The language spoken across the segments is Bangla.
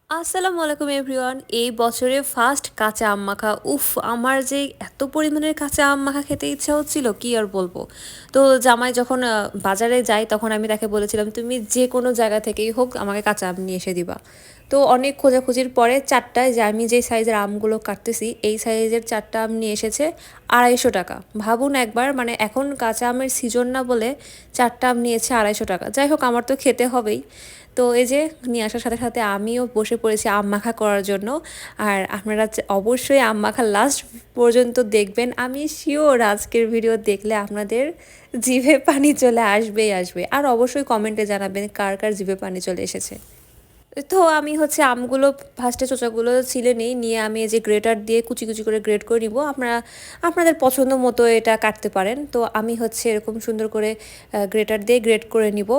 আসসালামু আলাইকুম এভরিওয়ান। এই বছরে ফার্স্ট কাঁচা আম মাখা। উফ! আমার যে এত পরিমাণের কাঁচা আম মাখা খেতে ইচ্ছা হচ্ছিল কি আর বলবো। তো জামাই যখন বাজারে যায় তখন আমি তাকে বলেছিলাম তুমি যে কোনো জায়গা থেকেই হোক আমাকে কাঁচা আম নিয়ে এসে দিবা। তো অনেক খোঁজাখুঁজির পরে ৪টায় যে আমি যে সাইজের আমগুলো কাটতেছি এই সাইজের ৪টা আম নিয়ে এসেছে ২৫০ টাকা। ভাবুন একবার, মানে এখন কাঁচা আমের সিজন না বলে ৪টা আম নিয়েছে ২৫০ টাকা। যাই হোক, আমার তো খেতে হবেই। তো এই যে নিয়ে আসার সাথে সাথে আমিও বসে পড়েছি আম মাখা করার জন্য। আর আপনারা অবশ্যই আম মাখা লাস্ট পর্যন্ত দেখবেন। আমি শিওর আজকের ভিডিও দেখলে আপনাদের জিভে পানি চলে আসবেই আসবে। আর অবশ্যই কমেন্টে জানাবেন কার কার জিভে পানি চলে এসেছে। তো আমি হচ্ছে আমগুলো ফার্স্টে চোচাগুলো ছিলে নিয়ে আমি এই যে গ্রেটার দিয়ে কুচি কুচি করে গ্রেট করে নিব। আপনারা আপনাদের পছন্দ মতো এটা কাটতে পারেন। তো আমি হচ্ছে এরকম সুন্দর করে গ্রেটার দিয়ে গ্রেট করে নিব।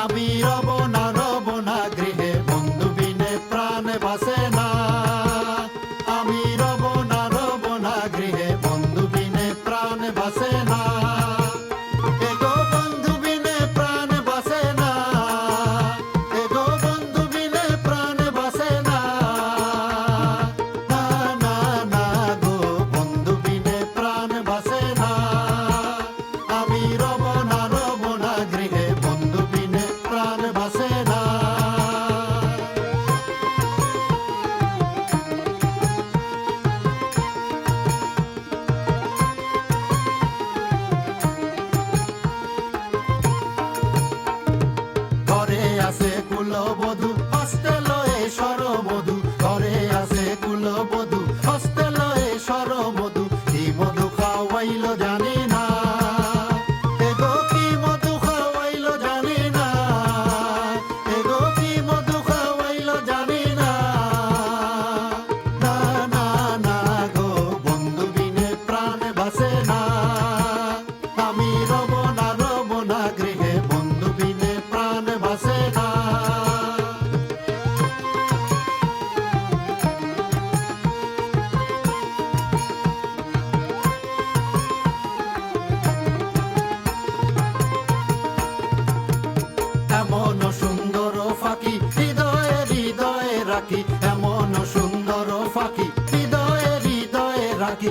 আমি রব না গৃহে বন্ধু বিনে প্রাণ বাসে না। আমি রব না গৃহে বন্ধু বিনে প্রাণ বাসে না। এগো বন্ধু বিনে প্রাণ বাসে না। এগো বন্ধু বিনে প্রাণ বাসে না। না না না গো বন্ধু বিনে প্রাণ বাসে না। আমি রব না গৃহে বন্ধু বিনে প্রাণ বাসে না। ঘরে আছে কুলবধূ হস্তে লয়ে সরবধূ। ঘরে আছে কুলবধূ হস্তে লয়ে সরবধূ। কি মধু খাওয়াইলো জানি না। এগো কি মধু খাওয়াইলো জানি না। এগো কি মধু খাওয়াইলো জানি না। না না না গো বন্ধু বিনে প্রাণ বাসে না। আমি রব না গৃহে বন্ধু বিনে প্রাণ বাসে না। এমন সুন্দর ফাঁকি হৃদয়ে হৃদয়ে রাখি। এমন সুন্দর ফাঁকি হৃদয়ে হৃদয়ে রাখি।